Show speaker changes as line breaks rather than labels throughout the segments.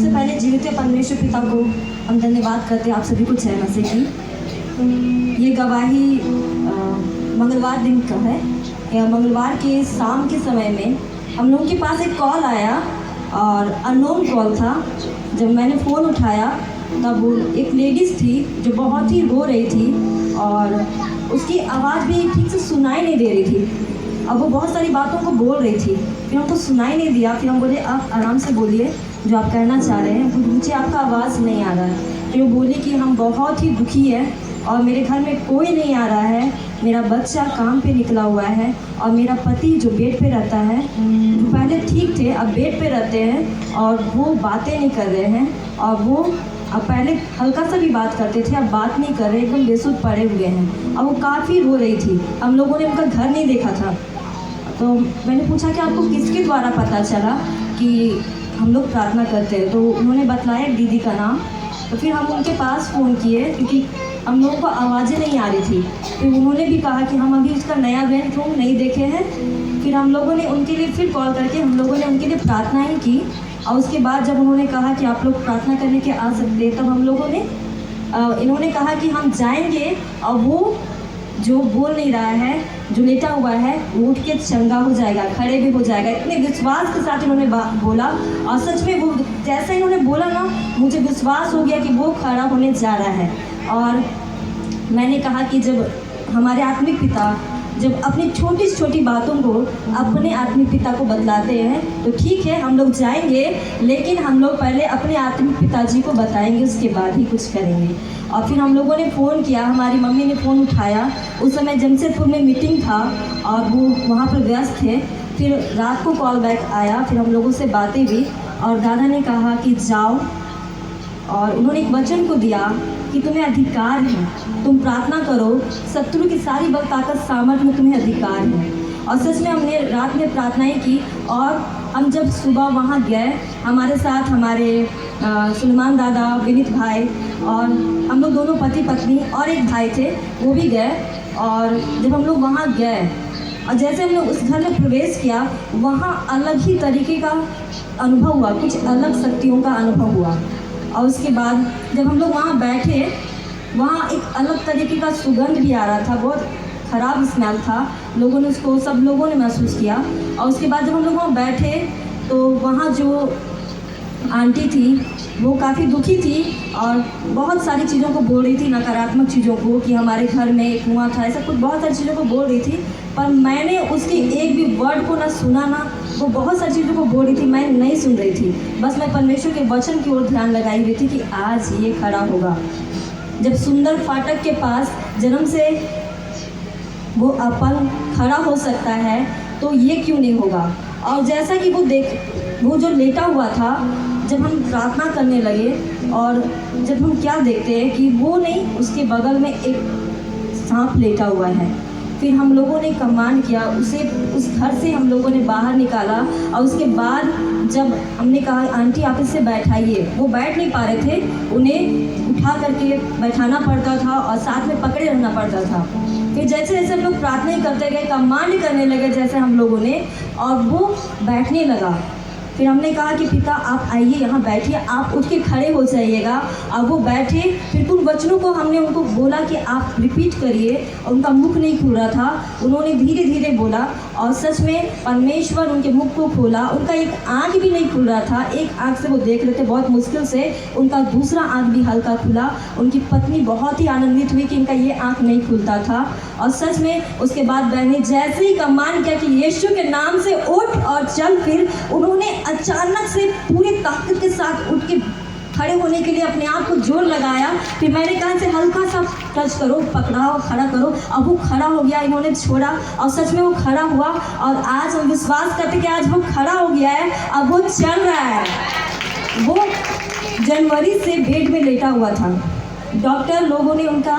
सबसे पहले जीवित परमेश्वर पिता को हम धन्यवाद करते हैं आप सभी को जय मसीह की। ये गवाही मंगलवार दिन का है। मंगलवार के शाम के समय में हम लोगों के पास एक कॉल आया और अननोन कॉल था। जब मैंने फ़ोन उठाया तब एक लेडीज़ थी जो बहुत ही रो रही थी और उसकी आवाज़ भी ठीक से सुनाई नहीं दे रही थी। अब वो बहुत सारी बातों को बोल रही थी, फिर हमको सुनाई नहीं दिया। फिर हम बोले आप आराम से बोलिए जो आप कहना चाह रहे हैं, मुझे आपका आवाज़ नहीं आ रहा है। फिर वो बोली कि हम बहुत ही दुखी हैं और मेरे घर में कोई नहीं आ रहा है, मेरा बच्चा काम पे निकला हुआ है और मेरा पति जो बेड पे रहता है, वो पहले ठीक थे अब बेड पे रहते हैं और वो बातें नहीं कर रहे हैं और वो अब पहले हल्का सा भी बात करते थे, अब बात नहीं कर रहे, एकदम बेसुध पड़े हुए हैं। अब वो काफ़ी रो रही थी। हम लोगों ने उनका घर नहीं देखा था, तो मैंने पूछा कि आपको किसके द्वारा पता चला कि हम लोग प्रार्थना करते हैं, तो उन्होंने बतलाया एक दीदी का नाम। तो फिर हम उनके पास फ़ोन किए क्योंकि हम लोगों को आवाज़ें नहीं आ रही थी। फिर उन्होंने भी कहा कि हम अभी उसका नया रेंट रूम नहीं देखे हैं। फिर हम लोगों ने उनके लिए फिर कॉल करके हम लोगों ने उनके लिए प्रार्थनाएँ की और उसके बाद जब उन्होंने कहा कि आप लोग प्रार्थना करने के आ सकते हैं, तब हम लोगों ने इन्होंने कहा कि हम जाएंगे और वो जो बोल नहीं रहा है, जो लेटा हुआ है, वो उठ के चंगा हो जाएगा, खड़े भी हो जाएगा। इतने विश्वास के साथ इन्होंने बोला और सच में वो जैसा इन्होंने बोला ना, मुझे विश्वास हो गया कि वो खड़ा होने जा रहा है। और मैंने कहा कि जब हमारे आत्मिक पिता जब अपनी छोटी से छोटी बातों को अपने आत्मिक पिता को बतलाते हैं तो ठीक है, हम लोग जाएंगे, लेकिन हम लोग पहले अपने आत्मिक पिताजी को बताएंगे, उसके बाद ही कुछ करेंगे। और फिर हम लोगों ने फ़ोन किया, हमारी मम्मी ने फ़ोन उठाया। उस समय जमशेदपुर में मीटिंग था और वो वहाँ पर व्यस्त थे। फिर रात को कॉल बैक आया, फिर हम लोगों से बातें हुई और दादा ने कहा कि जाओ, और उन्होंने एक वचन को दिया कि तुम्हें अधिकार है, तुम प्रार्थना करो, शत्रु की सारी बल ताकत सामर्थ में तुम्हें अधिकार है। और सच में हमने रात में प्रार्थनाएं की और हम जब सुबह वहाँ गए, हमारे साथ हमारे सुलेमान दादा, विनीत भाई और हम लोग दोनों पति पत्नी और एक भाई थे, वो भी गए। और जब हम लोग वहाँ गए और जैसे हमने उस घर में प्रवेश किया, वहाँ अलग ही तरीके का अनुभव हुआ, कुछ अलग शक्तियों का अनुभव हुआ। और उसके बाद जब हम लोग वहाँ बैठे, वहाँ एक अलग तरीके का सुगंध भी आ रहा था, बहुत ख़राब स्मेल था। लोगों ने उसको, सब लोगों ने महसूस किया। और उसके बाद जब हम लोग वहाँ बैठे तो वहाँ जो आंटी थी वो काफ़ी दुखी थी और बहुत सारी चीज़ों को बोल रही थी, नकारात्मक चीज़ों को, कि हमारे घर में एक कुआं था, ऐसा कुछ बहुत सारी चीज़ों को बोल रही थी। पर मैंने उसके एक भी वर्ड को ना सुना, ना वो बहुत सारी चीज़ों को बोल रही थी, मैं नहीं सुन रही थी। बस मैं परमेश्वर के वचन की ओर ध्यान लगाई हुई थी कि आज ये खड़ा होगा। जब सुंदर फाटक के पास जन्म से वो अपन खड़ा हो सकता है तो ये क्यों नहीं होगा। और जैसा कि वो जो लेटा हुआ था, जब हम प्रार्थना करने लगे और जब हम क्या देखते हैं कि वो नहीं, उसके बगल में एक सांप लेटा हुआ है। फिर हम लोगों ने कमांड किया, उसे उस घर से हम लोगों ने बाहर निकाला। और उसके बाद जब हमने कहा आंटी आप इससे बैठाइए, वो बैठ नहीं पा रहे थे, उन्हें उठा करके बैठाना पड़ता था और साथ में पकड़े रहना पड़ता था। फिर जैसे जैसे हम लोग प्रार्थना करते गए, कमांड करने लगे जैसे हम लोगों ने, और वो बैठने लगा। फिर हमने कहा कि पिता आप आइए, यहाँ बैठिए, आप उठ के खड़े हो जाइएगा। अब वो बैठे, फिर उन वचनों को हमने उनको बोला कि आप रिपीट करिए, और उनका मुख नहीं खुल रहा था, उन्होंने धीरे धीरे बोला और सच में परमेश्वर उनके मुख को खोला। उनका एक आँख भी नहीं खुल रहा था, एक आँख से वो देख रहे थे बहुत मुश्किल से, उनका दूसरा आँख भी हल्का खुला। उनकी पत्नी बहुत ही आनंदित हुई कि इनका ये आँख नहीं खुलता था। और सच में उसके बाद बहने जैसे ही कमान किया कि यीशु के नाम से उठ और चल, फिर उन्होंने अचानक से पूरी ताकत के साथ उठ के खड़े होने के लिए अपने आप को जोर लगाया। फिर मैंने कहा से हल्का सा टच करो, पकड़ाओ, खड़ा करो। अब वो खड़ा हो गया, इन्होंने छोड़ा और सच में वो खड़ा हुआ। और आज हम विश्वास करते कि आज वो खड़ा हो गया है, अब वो चल रहा है। वो जनवरी से बेड में लेटा हुआ था। डॉक्टर लोगों ने उनका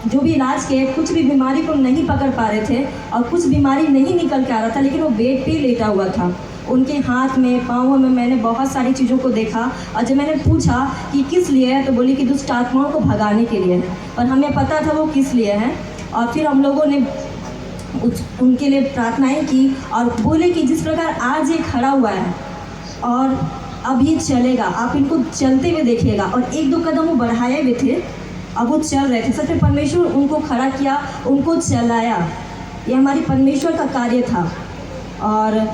जो भी इलाज किए, कुछ भी बीमारी को नहीं पकड़ पा रहे थे और कुछ बीमारी नहीं निकल के आ रहा था, लेकिन वो बेड पे लेटा हुआ था। उनके हाथ में, पाँव में मैंने बहुत सारी चीज़ों को देखा। और जब मैंने पूछा कि किस लिए है, तो बोली कि दुष्ट आत्माओं को भगाने के लिए है। और हमें पता था वो किस लिए है। और फिर हम लोगों ने उनके लिए प्रार्थनाएं की और बोले कि जिस प्रकार आज ये खड़ा हुआ है और अब ये चलेगा, आप इनको चलते हुए देखिएगा। और एक दो कदम वो बढ़ाए हुए थे, अब वो चल रहे थे। सच में परमेश्वर उनको खड़ा किया, उनको चलाया। ये हमारी परमेश्वर का कार्य था और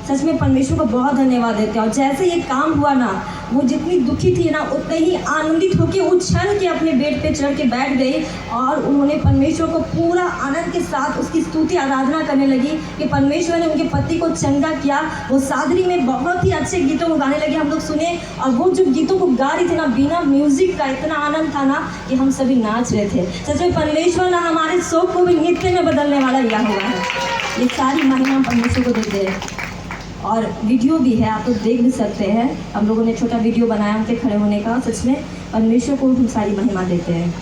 सच में परमेश्वर को बहुत धन्यवाद देते हैं। और जैसे ये काम हुआ ना, वो जितनी दुखी थी ना, उतने ही आनंदित होकर उछल के अपने बेड पे चढ़ के बैठ गई और उन्होंने परमेश्वर को पूरा आनंद के साथ उसकी स्तुति आराधना करने लगी कि परमेश्वर ने उनके पति को चंगा किया। वो सादरी में बहुत ही अच्छे गीतों को गाने लगे, हम लोग सुने। और वो जो गीतों को गा रही थी ना, बिना म्यूजिक का इतना आनंद था ना कि हम सभी नाच रहे थे। सच में परमेश्वर ना हमारे शोक को भी नृत्य में बदलने वाला लिया हुआ है। ये सारी महिमा हम परमेश्वर को देते हैं। और वीडियो भी है, आप लोग देख भी सकते हैं। हम लोगों ने छोटा वीडियो बनाया उनके खड़े होने का। सच में परमेश्वर को हम सारी महिमा देते हैं।